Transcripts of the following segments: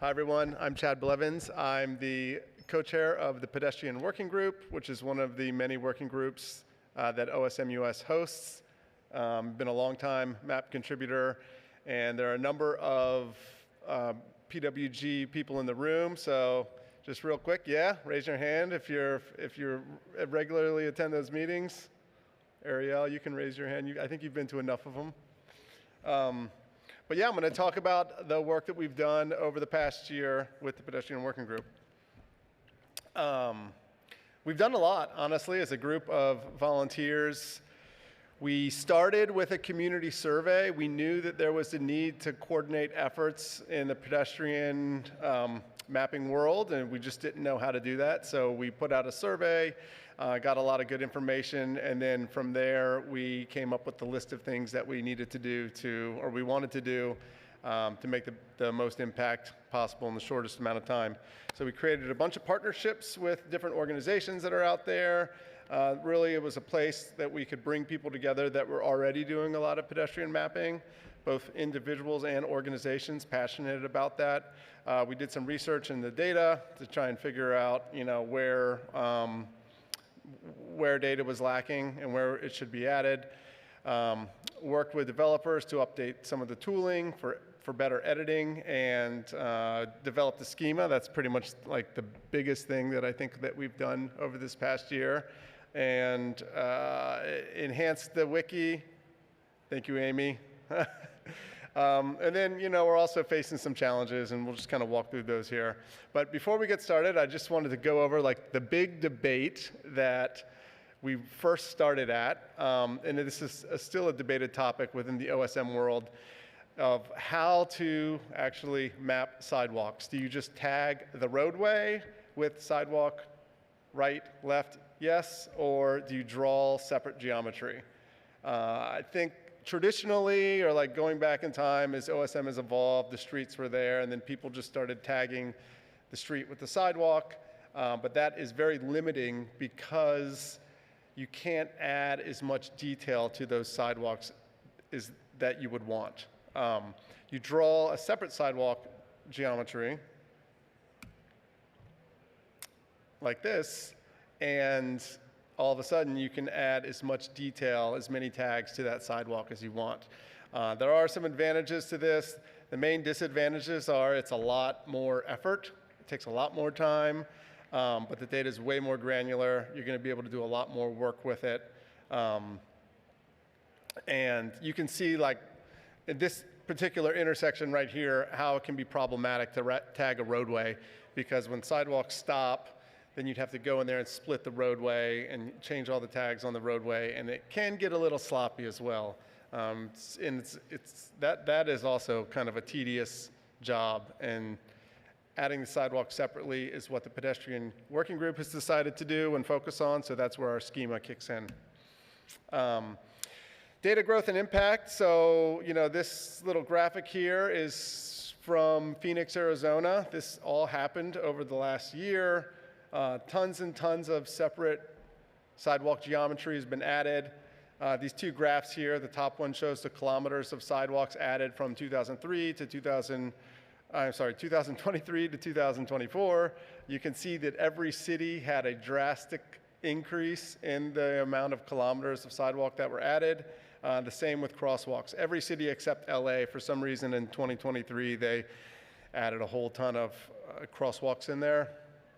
Hi, everyone. I'm Chad Blevins. I'm the co-chair of the Pedestrian Working Group, which is one of the many working groups that OSM US hosts. Been a long time map contributor, and there are a number of PWG people in the room. So just real quick, raise your hand if you regularly attend those meetings. Ariel, you can raise your hand. I think you've been to enough of them. But yeah, I'm going to talk about the work that we've done over the past year with the Pedestrian Working Group. We've done a lot, honestly, as a group of volunteers. We started with a community survey. We knew that there was a need to coordinate efforts in the pedestrian mapping world, and we just didn't know how to do that. So we put out a survey, got a lot of good information, and then from there we came up with the list of things that we needed to do or we wanted to do to make the most impact possible in the shortest amount of time. So we created a bunch of partnerships with different organizations that are out there. Really, it was a place that we could bring people together that were already doing a lot of pedestrian mapping, both individuals and organizations passionate about that. We did some research in the data to try and figure out, where data was lacking and where it should be added. Worked with developers to update some of the tooling for better editing, and developed a schema. That's pretty much like the biggest thing that I think that we've done over this past year. And enhanced the wiki. Thank you, Amy. And then, we're also facing some challenges, and we'll just kind of walk through those here. But before we get started, I just wanted to go over the big debate that we first started at, and this is still a debated topic within the OSM world, of how to actually map sidewalks. Do you just tag the roadway with sidewalk right, left, yes, or do you draw separate geometry? I think traditionally, or going back in time, as OSM has evolved, the streets were there, and then people just started tagging the street with the sidewalk. But that is very limiting because you can't add as much detail to those sidewalks that you would want. You draw a separate sidewalk geometry like this, and all of a sudden you can add as much detail, as many tags to that sidewalk as you want. There are some advantages to this. The main disadvantages are it's a lot more effort. It takes a lot more time, but the data is way more granular. You're going to be able to do a lot more work with it. And you can see, in this particular intersection right here, how it can be problematic to tag a roadway, because when sidewalks stop, then you'd have to go in there and split the roadway and change all the tags on the roadway, and it can get a little sloppy as well. And that is also kind of a tedious job, and adding the sidewalk separately is what the Pedestrian Working Group has decided to do and focus on, so that's where our schema kicks in. Data growth and impact. So, this little graphic here is from Phoenix, Arizona. This all happened over the last year. Tons and tons of separate sidewalk geometry has been added. These two graphs here, the top one shows the kilometers of sidewalks added from 2023 to 2024. You can see that every city had a drastic increase in the amount of kilometers of sidewalk that were added. The same with crosswalks. Every city except LA, for some reason in 2023, they added a whole ton of crosswalks in there.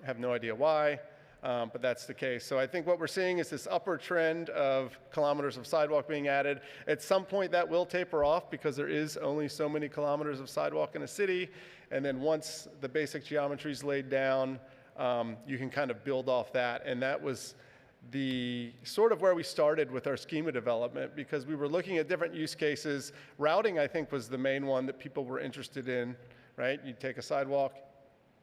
I have no idea why, but that's the case. So I think what we're seeing is this upward trend of kilometers of sidewalk being added. At some point that will taper off because there is only so many kilometers of sidewalk in a city. And then once the basic geometry is laid down, you can kind of build off that. And that was the sort of where we started with our schema development, because we were looking at different use cases. Routing, I think, was the main one that people were interested in, right? You take a sidewalk,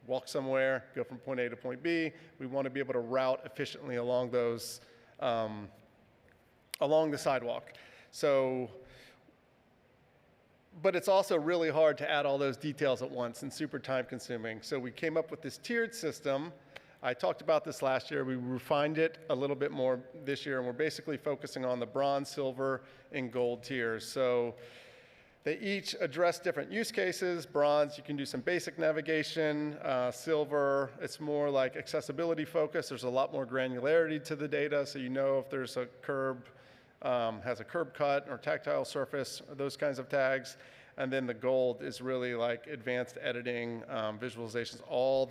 walk somewhere, go from point A to point B. We want to be able to route efficiently along those, along the sidewalk. So, but it's also really hard to add all those details at once and super time consuming. So we came up with this tiered system. I talked about this last year. We refined it a little bit more this year, and we're basically focusing on the bronze, silver, and gold tiers. So They each address different use cases. Bronze, you can do some basic navigation. Silver, it's more like accessibility focused. There's a lot more granularity to the data, so you know if there's a curb, has a curb cut or tactile surface, or those kinds of tags. And then the gold is really like advanced editing, visualizations, all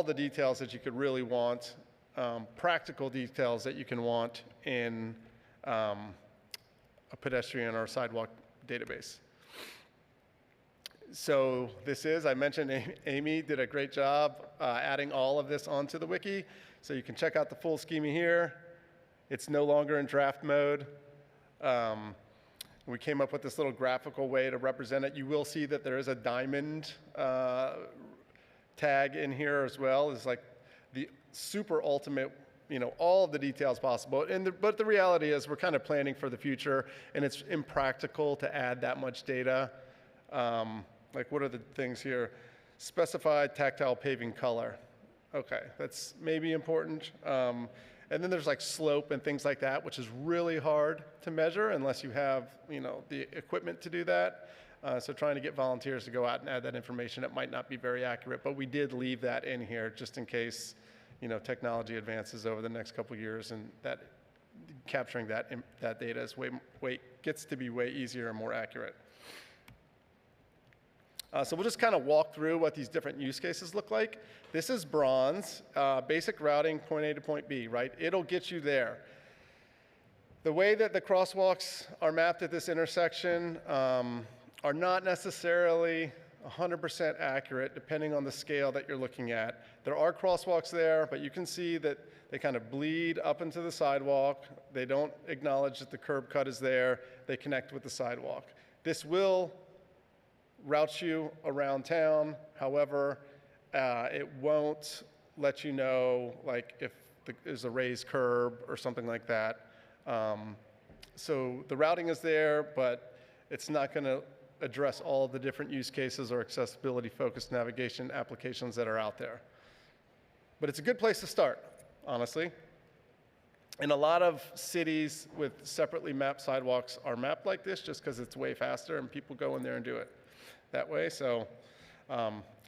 the details that you could really want, practical details that you can want in a pedestrian or sidewalk database. So this is, I mentioned Amy did a great job adding all of this onto the wiki. So you can check out the full schema here. It's no longer in draft mode. We came up with this little graphical way to represent it. You will see that there is a diamond tag in here as well. It's like the super ultimate, all of the details possible. But the reality is we're kind of planning for the future, and it's impractical to add that much data. Like what are the things here? Specified tactile paving color. Okay, that's maybe important. And then there's like slope and things like that, which is really hard to measure unless you have, the equipment to do that. So trying to get volunteers to go out and add that information, it might not be very accurate, but we did leave that in here just in case, technology advances over the next couple of years, and that capturing that data is gets to be way easier and more accurate. So we'll just kind of walk through what these different use cases look like. This is bronze, basic routing, point A to point B, right? It'll get you there. The way that the crosswalks are mapped at this intersection are not necessarily 100% accurate depending on the scale that you're looking at. There are crosswalks there, but you can see that they kind of bleed up into the sidewalk. They don't acknowledge that the curb cut is there. They connect with the sidewalk. This will route you around town. However, it won't let you know like if there's a raised curb or something like that. So the routing is there, but it's not going to address all of the different use cases or accessibility-focused navigation applications that are out there. But it's a good place to start, honestly. And a lot of cities with separately mapped sidewalks are mapped like this just because it's way faster and people go in there and do it that way. So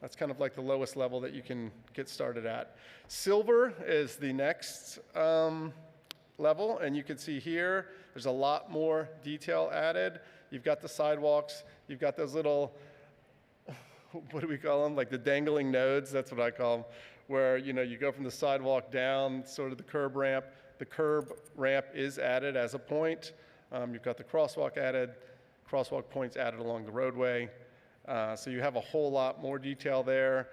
that's kind of like the lowest level that you can get started at. Silver is the next level, and you can see here there's a lot more detail added. You've got the sidewalks, you've got those little, what do we call them? Like the dangling nodes, that's what I call them, where you go from the sidewalk down, sort of the curb ramp. The curb ramp is added as a point. You've got the crosswalk added, crosswalk points added along the roadway. So you have a whole lot more detail there.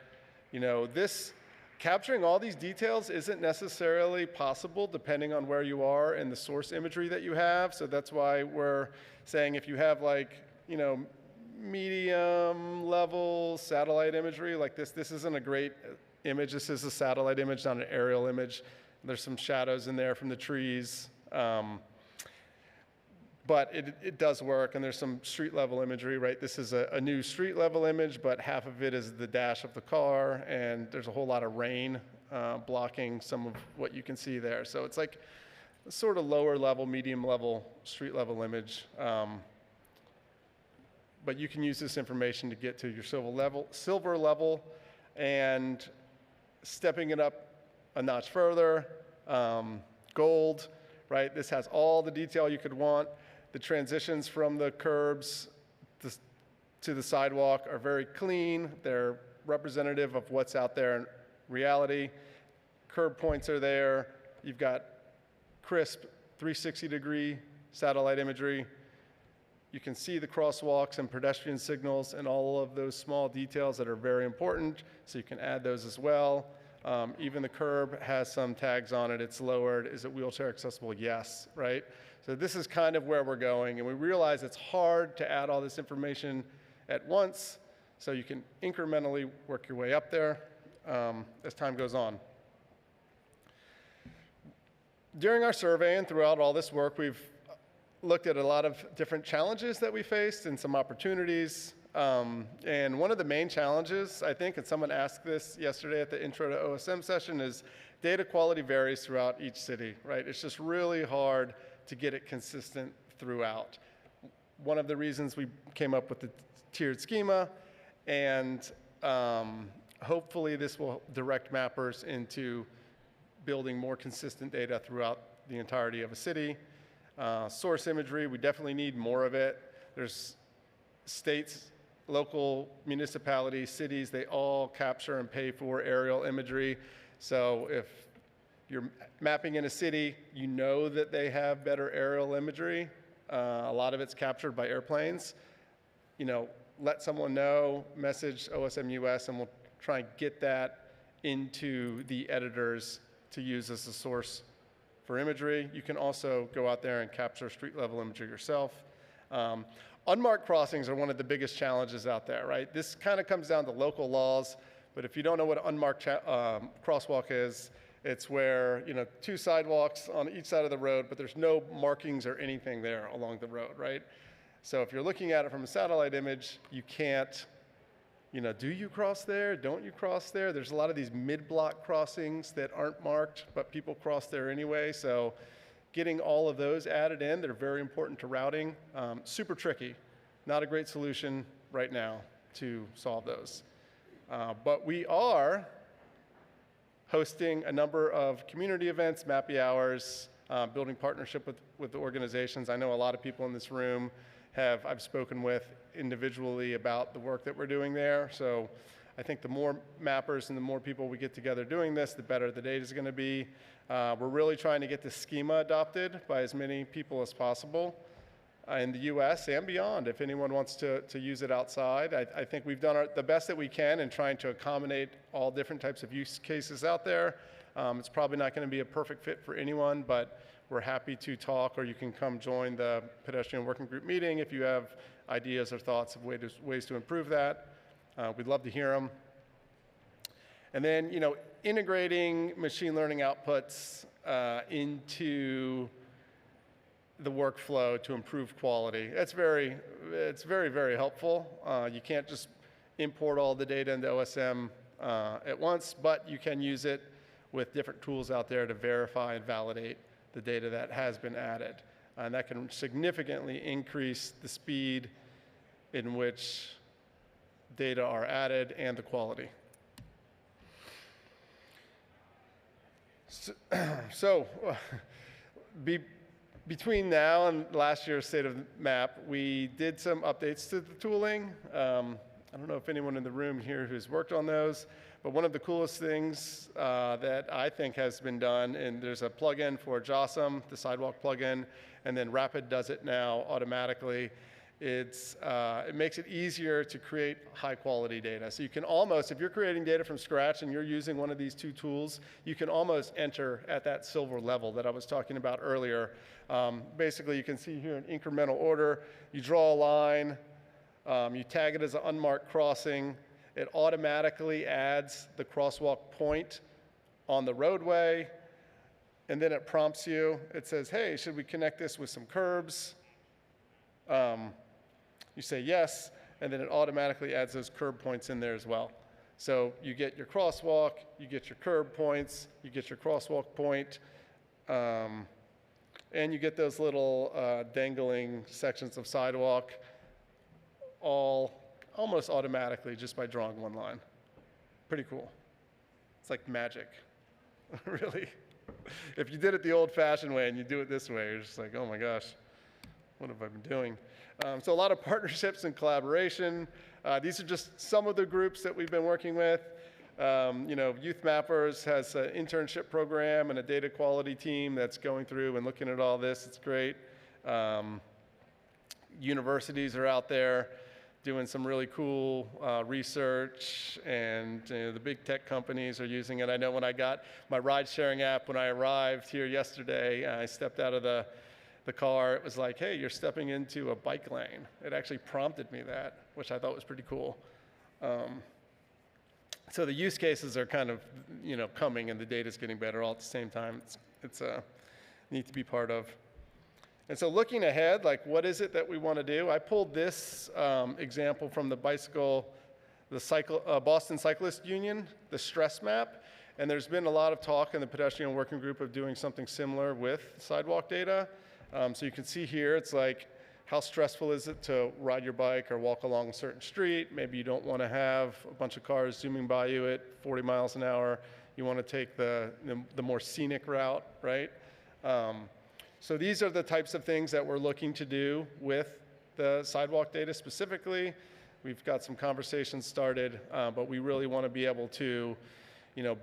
Capturing all these details isn't necessarily possible depending on where you are and the source imagery that you have. So that's why we're saying if you have medium level satellite imagery like this isn't a great image. This is a satellite image, not an aerial image. There's some shadows in there from the trees. But it does work, and there's some street level imagery, right? This is a new street level image, but half of it is the dash of the car, and there's a whole lot of rain blocking some of what you can see there. So it's like a sort of lower level, medium level, street level image. But you can use this information to get to your silver level, and stepping it up a notch further, gold, right? This has all the detail you could want. The transitions from the curbs to the sidewalk are very clean. They're representative of what's out there in reality. Curb points are there. You've got crisp 360-degree satellite imagery. You can see the crosswalks and pedestrian signals and all of those small details that are very important, so you can add those as well. Even the curb has some tags on it. It's lowered. Is it wheelchair accessible? Yes, right? So this is kind of where we're going, and we realize it's hard to add all this information at once, so you can incrementally work your way up there as time goes on. During our survey and throughout all this work, we've looked at a lot of different challenges that we faced and some opportunities. And one of the main challenges, I think, and someone asked this yesterday at the Intro to OSM session, is data quality varies throughout each city, right? It's just really hard to get it consistent throughout. one of the reasons we came up with the tiered schema, and hopefully this will direct mappers into building more consistent data throughout the entirety of a city. Source imagery, we definitely need more of it. There's states, local municipalities, cities, they all capture and pay for aerial imagery. So if you're mapping in a city, you know that they have better aerial imagery. A lot of it's captured by airplanes. You know, let someone know, message OSM US, and we'll try and get that into the editors to use as a source for imagery. You can also go out there and capture street level imagery yourself. Unmarked crossings are one of the biggest challenges out there, right? This kind of comes down to local laws, but if you don't know what an unmarked crosswalk is, it's where, you know, two sidewalks on each side of the road, but there's no markings or anything there along the road, right? So if you're looking at it from a satellite image, you can't, you know, do you cross there? Don't you cross there? There's a lot of these mid-block crossings that aren't marked, but people cross there anyway. So getting all of those added in, they're very important to routing. Super tricky. Not a great solution right now to solve those. But we are hosting a number of community events, Mappy Hours, building partnership with the organizations. I know a lot of people in this room I've spoken with individually about the work that we're doing there. So I think the more mappers and the more people we get together doing this, the better the data is going to be. We're really trying to get the schema adopted by as many people as possible in the US and beyond. If anyone wants to use it outside, I think we've done the best that we can in trying to accommodate all different types of use cases out there. It's probably not going to be a perfect fit for anyone, but we're happy to talk, or you can come join the Pedestrian Working Group meeting if you have ideas or thoughts of ways to improve that. We'd love to hear them. And then, you know, integrating machine learning outputs into the workflow to improve quality. It's very, very helpful. You can't just import all the data into OSM at once, but you can use it with different tools out there to verify and validate the data that has been added. And that can significantly increase the speed in which data are added and the quality. So between now and last year's State of the Map, we did some updates to the tooling. I don't know if anyone in the room here who's worked on those, but one of the coolest things that I think has been done, and there's a plugin for JOSM, the sidewalk plugin, and then Rapid does it now automatically. It makes it easier to create high quality data. So you can almost, if you're creating data from scratch and you're using one of these two tools, you can almost enter at that silver level that I was talking about earlier. Basically, you can see here in incremental order, you draw a line, you tag it as an unmarked crossing, it automatically adds the crosswalk point on the roadway, and then it prompts you. It says, hey, should we connect this with some curbs? You say yes, and then it automatically adds those curb points in there as well. So you get your crosswalk, you get your curb points, you get your crosswalk point, and you get those little dangling sections of sidewalk all almost automatically just by drawing one line. Pretty cool. It's like magic, really. If you did it the old-fashioned way and you do it this way, you're just like, oh my gosh, what have I been doing? So a lot of partnerships and collaboration. These are just some of the groups that we've been working with. You know, Youth Mappers has an internship program and a data quality team that's going through and looking at all this. It's great. Universities are out there doing some really cool research, and the big tech companies are using it. I know when I got my ride-sharing app, when I arrived here yesterday, I stepped out of the car, it was like, hey, you're stepping into a bike lane. It actually prompted me that, which I thought was pretty cool. So the use cases are kind of, you know, coming, and the data's getting better all at the same time. It's neat to be part of. And so looking ahead, like, what is it that we want to do? I pulled this example from the Boston Cyclist Union, the stress map. And there's been a lot of talk in the Pedestrian Working Group of doing something similar with sidewalk data. So you can see here, it's like, how stressful is it to ride your bike or walk along a certain street? Maybe you don't want to have a bunch of cars zooming by you at 40 miles an hour. You want to take the more scenic route, right? So these are the types of things that we're looking to do with the sidewalk data specifically. We've got some conversations started, but we really want to be able to,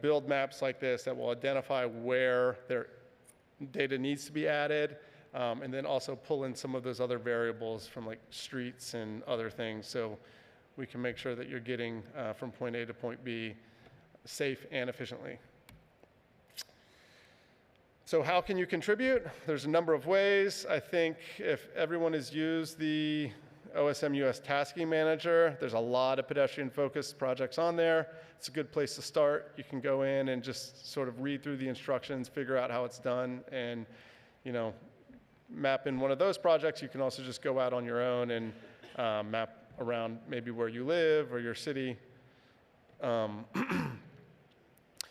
build maps like this that will identify where their data needs to be added, and then also pull in some of those other variables from like streets and other things, so we can make sure that you're getting from point A to point B safe and efficiently. So how can you contribute? There's a number of ways. I think if everyone has used the OSM US Tasking Manager, there's a lot of pedestrian-focused projects on there. It's a good place to start. You can go in and just sort of read through the instructions, figure out how it's done, and map in one of those projects. You can also just go out on your own and map around maybe where you live or your city.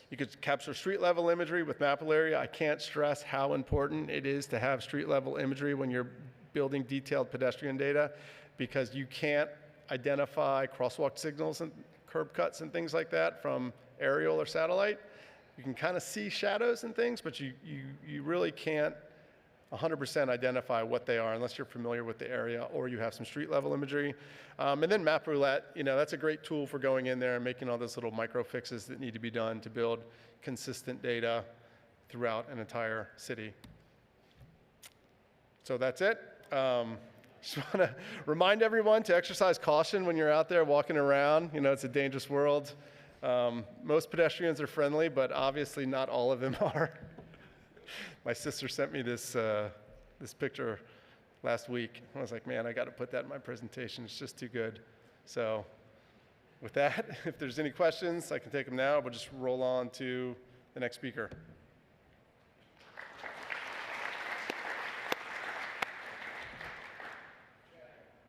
You could capture street level imagery with Mapillary. I can't stress how important it is to have street level imagery when you're building detailed pedestrian data, because you can't identify crosswalk signals and curb cuts and things like that from aerial or satellite. You can kind of see shadows and things, but you really can't 100% identify what they are unless you're familiar with the area or you have some street level imagery. And then Map Roulette, that's a great tool for going in there and making all those little micro fixes that need to be done to build consistent data throughout an entire city. So that's it. Just want to remind everyone to exercise caution when you're out there walking around. It's a dangerous world. Most pedestrians are friendly, but obviously not all of them are. My sister sent me this picture last week. I was like, man, I got to put that in my presentation. It's just too good. So with that, if there's any questions, I can take them now. We'll just roll on to the next speaker.